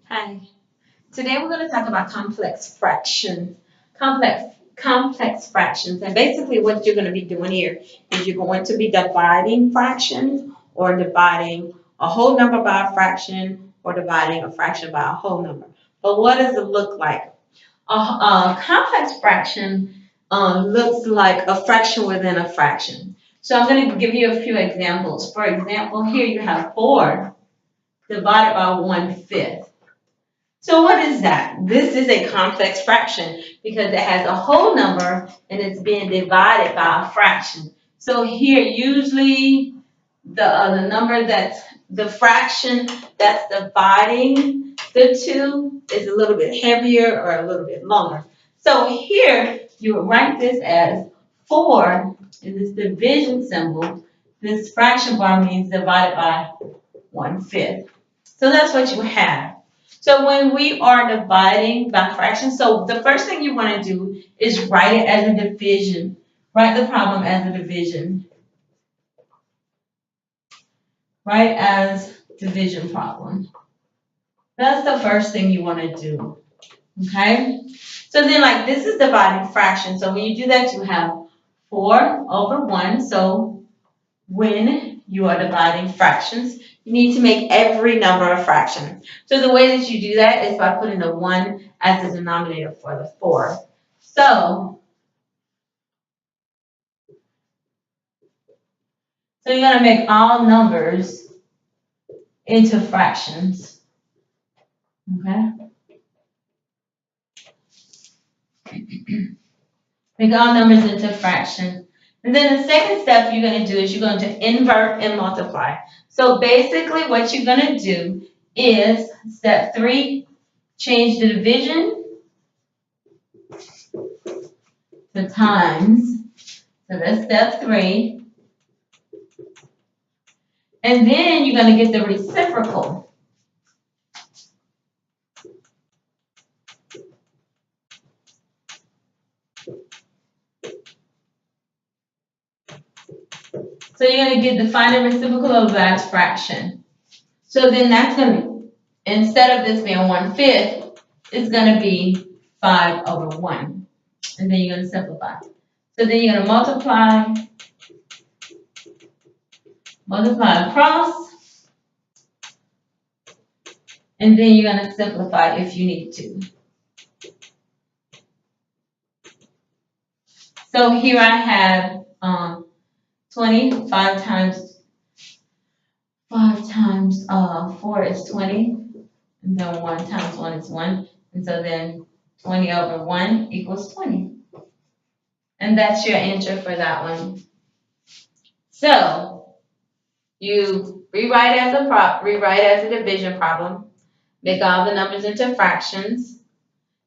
Hi. Today we're going to talk about complex fractions. And basically what you're going to be doing here is you're going to be dividing fractions or dividing a whole number by a fraction or dividing a fraction by a whole number. But what does it look like? A complex fraction looks like a fraction within a fraction. So I'm going to give you a few examples. For example, here you have 4 divided by 1/5. So what is that? This is a complex fraction because it has a whole number and it's being divided by a fraction. So here, usually the number that's the fraction that's dividing the two is a little bit heavier or a little bit longer. So here, you would write this as 4 in this division symbol. This fraction bar means divided by 1/5. So that's what you have. So when we are dividing by fractions, so the first thing you want to do is write it as a division. Write the problem as a division. Write as division problem. That's the first thing you want to do. Okay? So then like this is dividing fractions. So when you do that, you have 4 over 1. So when you are dividing fractions, you need to make every number a fraction. So the way that you do that is by putting a 1 as the denominator for the 4. So you're going to make all numbers into fractions. Okay? Make all numbers into fractions. And then the second step you're going to do is you're going to invert and multiply. So basically what you're going to do is step 3, change the division to times. So that's step 3. And then you're going to get the reciprocal. So you're going to get the final reciprocal of the last fraction. So then that's going to, instead of this being 1/5, it's going to be 5 over 1. And then you're going to simplify. So then you're going to multiply across, and then you're going to simplify if you need to. So here I have 25 times 4 is 20, and then 1 times 1 is 1, and so then 20 over 1 equals 20. And that's your answer for that one. So you rewrite as a division problem, make all the numbers into fractions,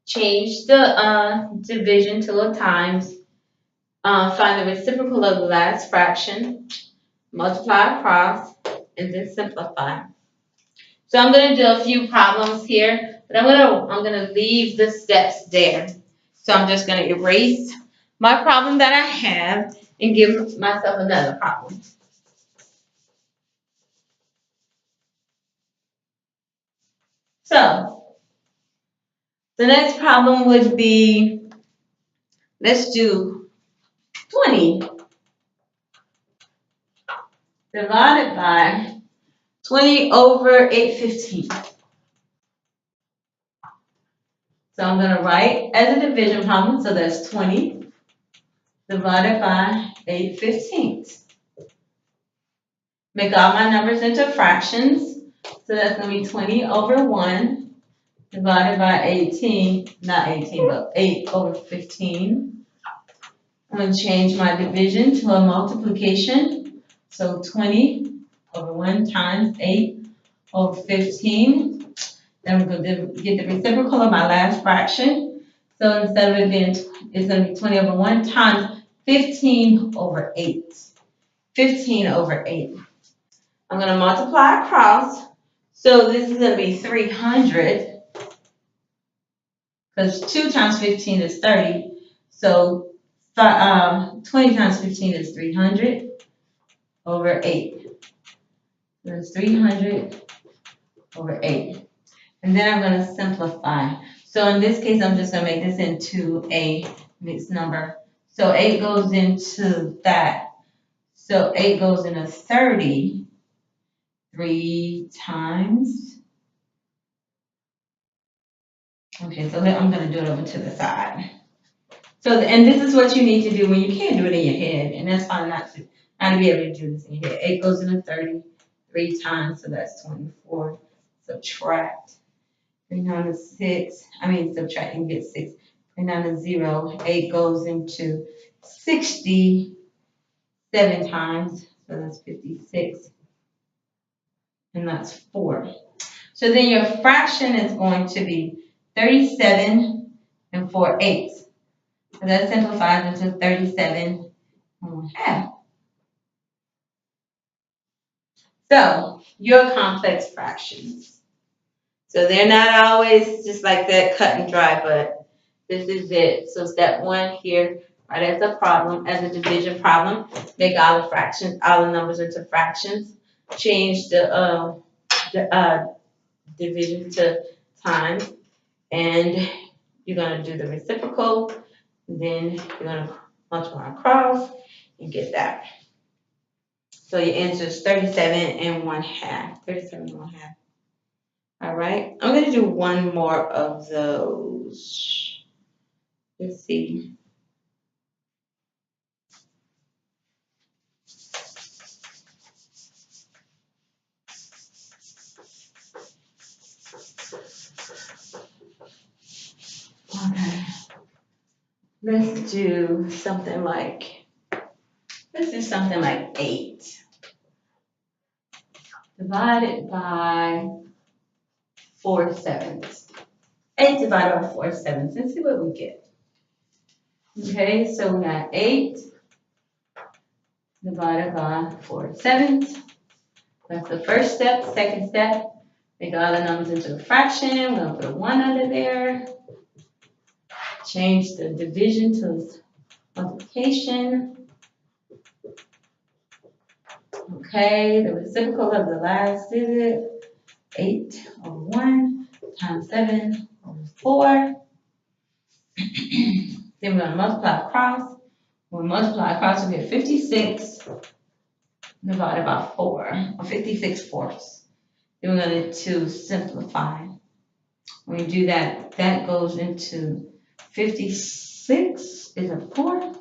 change the division to a times, find the reciprocal of the last fraction, multiply across, and then simplify. So I'm going to do a few problems here, but I'm going to leave the steps there. So I'm just going to erase my problem that I have and give myself another problem. So the next problem would be, let's do 20 divided by 20 over 8/15. So I'm going to write as a division problem, so that's 20 divided by 8/15. Make all my numbers into fractions, so that's going to be 20 over 1 divided by 18, not 18, but 8 over 15. I'm going to change my division to a multiplication, so 20 over 1 times 8 over 15. Then I'm going to get the reciprocal of my last fraction. So instead of it being, it's going to be 20 over 1 times 15 over 8. 15 over 8. I'm going to multiply across. So this is going to be 300. Because 2 times 15 is 30. So 20 times 15 is 300 over 8. So that's 300 over 8. And then I'm going to simplify. So in this case, I'm just going to make this into a mixed number. So 8 goes into that. So 8 goes into 30 3 times. Okay, so I'm going to do it over to the side. So, and this is what you need to do when you can't do it in your head. And that's fine not to be able to do this in your head. 8 goes into 30 3 times, so that's 24. Subtract. Bring down to 6. Subtract and get 6. Bring down to 0. 8 goes into 60 7 times. So that's 56. And that's 4. So then your fraction is going to be 37 and 4/8. So that simplifies into 37 and 1/2. So your complex fractions. So they're not always just like that cut and dry, but this is it. So step 1 here, right as a problem, as a division problem, make all the fractions, all the numbers into fractions. Change the division to times, and you're going to do the reciprocal. Then you're going to multiply across and get that. So your answer is 37 and 1/2. 37 and 1/2. All right. I'm going to do one more of those. Let's see. Okay. Let's do something like 8 divided by 4/7. 8 divided by 4/7. Let's see what we get. Okay, so we got 8 divided by 4/7. That's the first step. Second step, make all the numbers into a fraction. We're going to put a 1 under there. Change the division to multiplication. Okay, the reciprocal of the last digit, 8 over 1 times 7 over 4. Then we're going to multiply across. When we multiply across, we get 56 divided by 4, or 56/4. Then we're going to simplify. When you do that, that goes into 56 is a 4.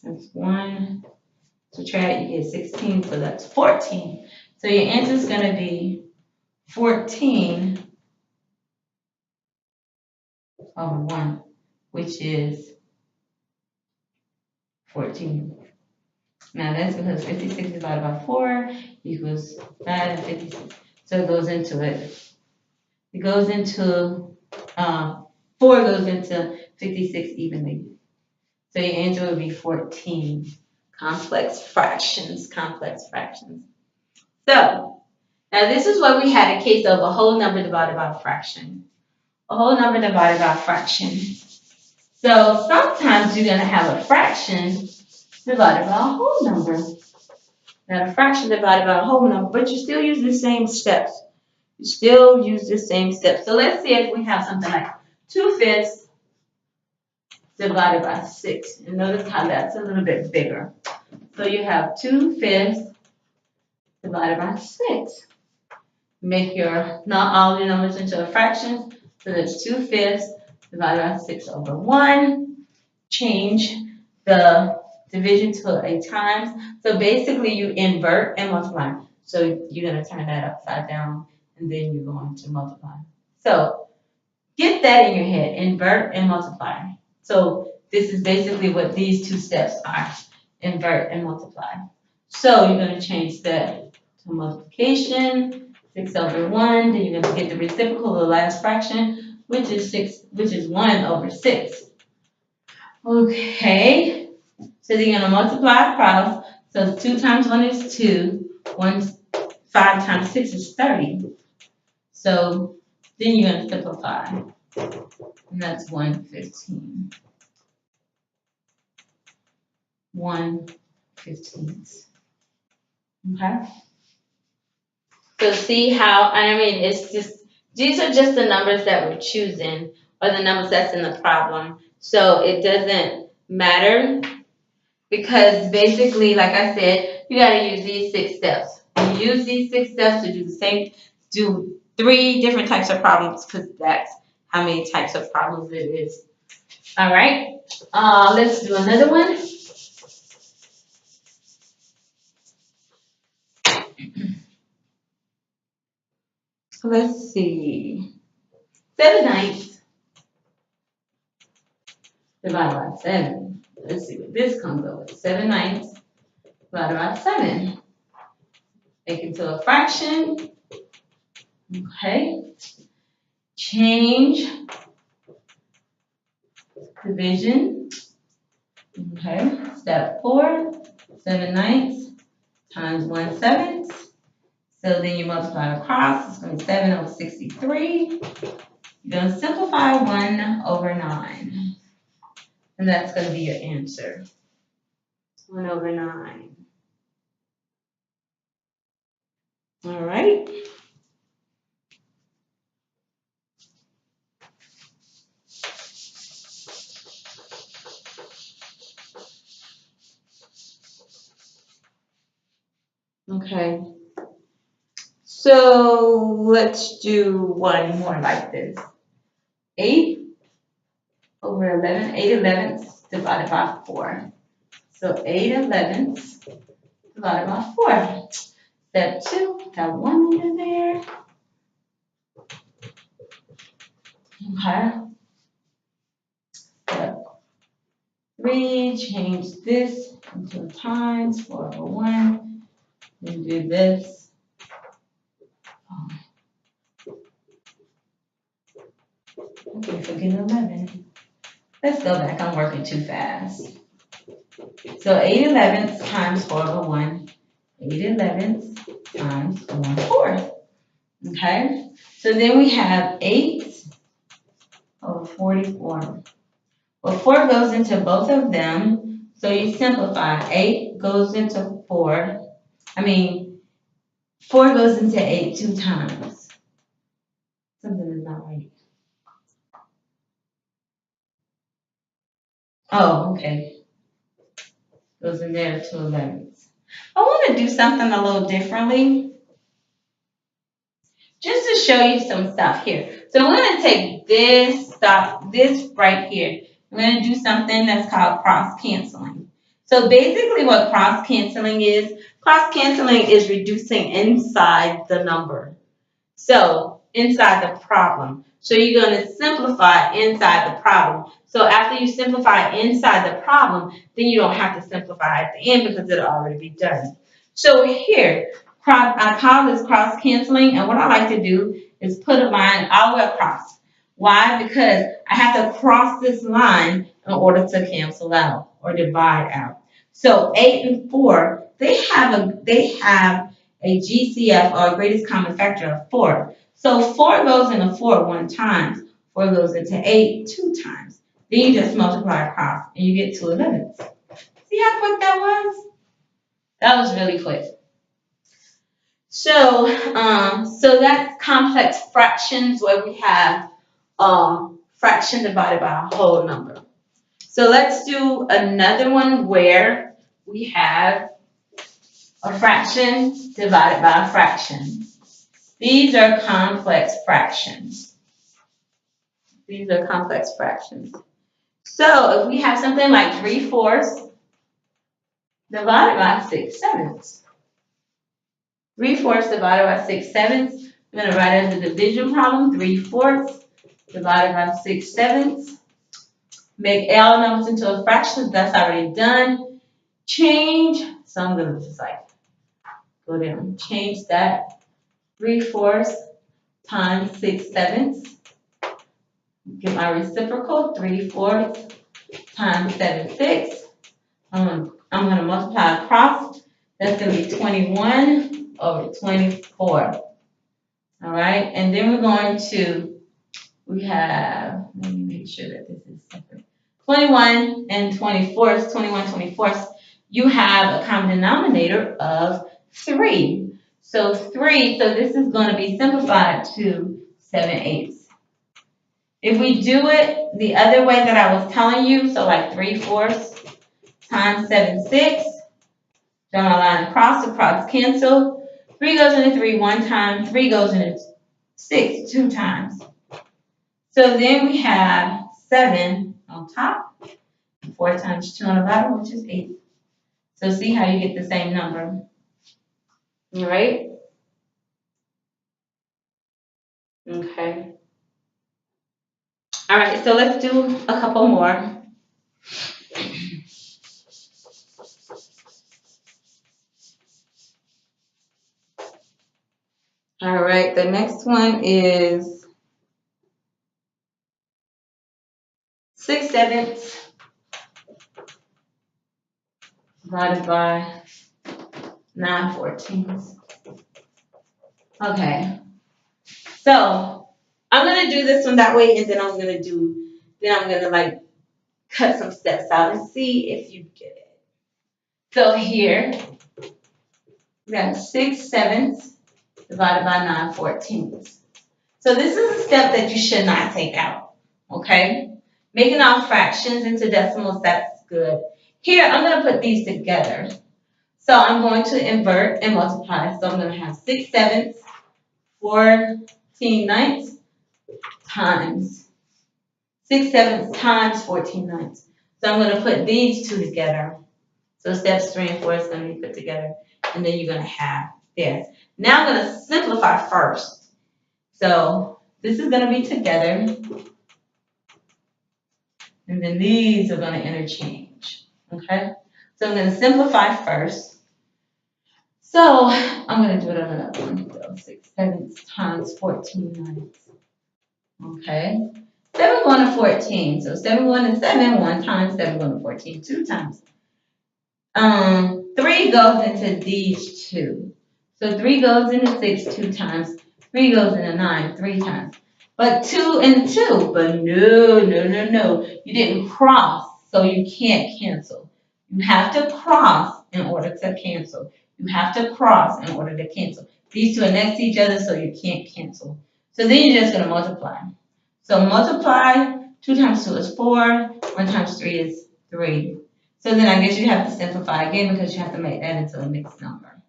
That's 1. Subtract, you get 16, so that's 14. So your answer is going to be 14 over 1, which is 14. Now that's because 56 divided by 4 equals 5 and 56. So it goes into it. It goes into, 4 goes into 56 evenly. So your answer would be 14. Complex fractions. So, now this is what we had a case of a whole number divided by a fraction. A whole number divided by a fraction. So sometimes you're going to have a fraction divided by a whole number. Now a fraction divided by a whole number, but you still use the same steps. So let's see if we have something like 2/5 divided by 6. And notice how that's a little bit bigger. So you have 2/5 divided by 6. Make not all your numbers into a fraction. So that's 2/5 divided by 6 over 1. Change the division to a times. So basically you invert and multiply. So you're going to turn that upside down and then you're going to multiply. So get that in your head, invert and multiply. So this is basically what these two steps are, invert and multiply. So you're going to change that to multiplication, 6 over 1, then you're going to get the reciprocal of the last fraction, which is 1 over 6. Okay, so then you're going to multiply across. So 2 times 1 is 2, 5 times 6 is 30. So then you're going to simplify, and that's 1/15. 1/15. Okay. So see how, I mean, it's just, these are just the numbers that we're choosing or the numbers that's in the problem. So it doesn't matter because basically, like I said, you got to use these 6 steps. You use these 6 steps to do the same, do 3 different types of problems because that's how many types of problems it is. All right. Let's do another one. Let's see. 7/9 divided by 7. Let's see what this comes up with. 7/9 divided by 7. Make it to a fraction. Okay. Change division. Okay. Step 4. 7/9 times 1/7. So then you multiply across. It's going to be 7/63. You're going to simplify 1/9. And that's going to be your answer. 1/9. All right. Okay. So let's do one more like this. 8/11, 8/11 divided by 4. So 8/11 divided by 4. Step 2, got 1 in there. Okay. Step 3, change this into times 4/1. Then do this. Okay, forget 11. Let's go back. I'm working too fast. So 8/11 times 4/1. 8/11 times 1/4. Okay. So then we have 8/44. Well, 4 goes into both of them. So you simplify. 8 goes into 4. 4 goes into 8 2 times. Something is not right. Oh, okay. Goes in there 2/11. I want to do something a little differently. Just to show you some stuff here. So I'm going to take this right here. I'm going to do something that's called cross canceling. So basically what cross canceling is reducing inside the number. So inside the problem. So you're going to simplify inside the problem. So after you simplify inside the problem, then you don't have to simplify at the end because it'll already be done. So here, I call this cross canceling, and what I like to do is put a line all the way across. Why? Because I have to cross this line in order to cancel out or divide out. So 8 and 4, they have a GCF or greatest common factor of 4. So 4 goes into 4 1 time. 4 goes into 8 2 times. Then you just multiply across and you get 2/11. See how quick that was? That was really quick. So, so that's complex fractions where we have fraction divided by a whole number. So let's do another one where we have a fraction divided by a fraction. These are complex fractions. These are complex fractions. So if we have something like 3/4 divided by 6/7. 3/4 divided by 6/7. I'm going to write it as a division problem. 3/4 divided by 6/7. Make all numbers into a fraction. That's already done. Change. So I'm going to just like go down. Change that. 3/4 times 6/7. Get my reciprocal. 3/4 times 7/6. I'm going to multiply across. That's going to be 21 over 24. All right, and then we're going to, we have, let me make sure that this is separate. 21 and 24, 21 24. You have a common denominator of 3. So 3, so this is going to be simplified to 7/8. If we do it the other way that I was telling you, so like 3/4 times 7/6, draw my line across, cancel. 3 goes into 3 one time, 3 goes into 6 two times. So then we have 7 on top, 4 times 2 on the bottom, which is 8. So see how you get the same number. All right? Okay. All right, so let's do a couple more. All right, the next one is 6/7 divided by 9/14. Okay, so I'm gonna do this one that way, and then I'm gonna like cut some steps out and see if you get it. So here we got 6/7 divided by 9/14. So this is a step that you should not take out. Okay, making our fractions into decimals, that's good. Here I'm gonna put these together. So I'm going to invert and multiply. So I'm going to have 6/7 14/9 times 6/7 times 14/9. So I'm going to put these two together. So steps 3 and 4 is going to be put together. And then you're going to have there. Now I'm going to simplify first. So this is going to be together. And then these are going to interchange. Okay? So I'm going to simplify first. So I'm going to do it on another one. So 6/7 times 14/9. Okay. 7 going to 14. So 7 going to 7, 1 times 7 going to 14, 2 times. 3 goes into these two. So 3 goes into 6 2 times. 3 goes into 9 3 times. But 2 and 2. But no. You didn't cross, so you can't cancel. You have to cross in order to cancel. You have to cross in order to cancel. These two are next to each other, so you can't cancel. So then you're just going to multiply. So multiply, 2 times 2 is 4, 1 times 3 is 3. So then I guess you have to simplify again because you have to make that into a mixed number.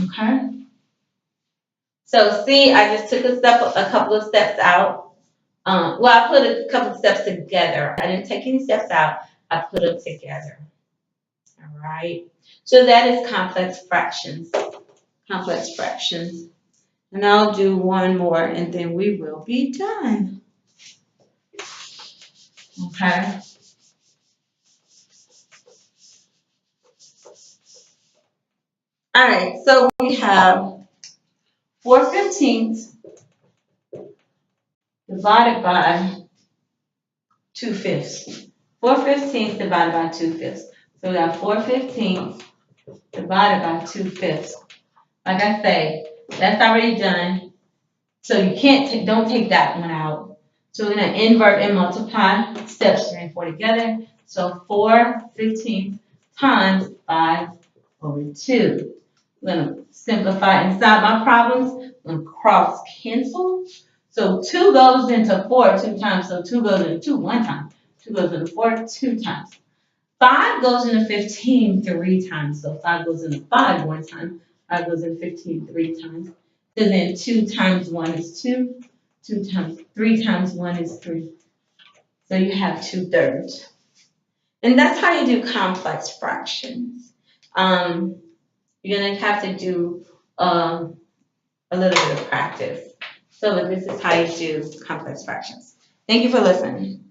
Okay? So see, I just took a couple of steps out. Well, I put a couple of steps together. I didn't take any steps out. I put them together. All right. So that is complex fractions. Complex fractions. And I'll do one more and then we will be done. Okay. All right. So we have 4/15 divided by 2/5. 4/15 divided by 2/5. So we got 4/15 divided by 2/5. Like I say, that's already done. So you can't don't take that one out. So we're gonna invert and multiply steps 3 and 4 together. So 4/15 times 5/2. We're gonna simplify inside my problems. I'm gonna cross cancel. So 2 goes into 4 2 times. So 2 goes into 2 1 time. 2 goes into 4 2 times. 5 goes into 15 3 times. So 5 goes into 5 1 time. 5 goes into 15 3 times. So then 2 times 1 is 2. 3 times 1 is 3. So you have 2/3. And that's how you do complex fractions. You're going to have to do a little bit of practice. So this is how you do complex fractions. Thank you for listening.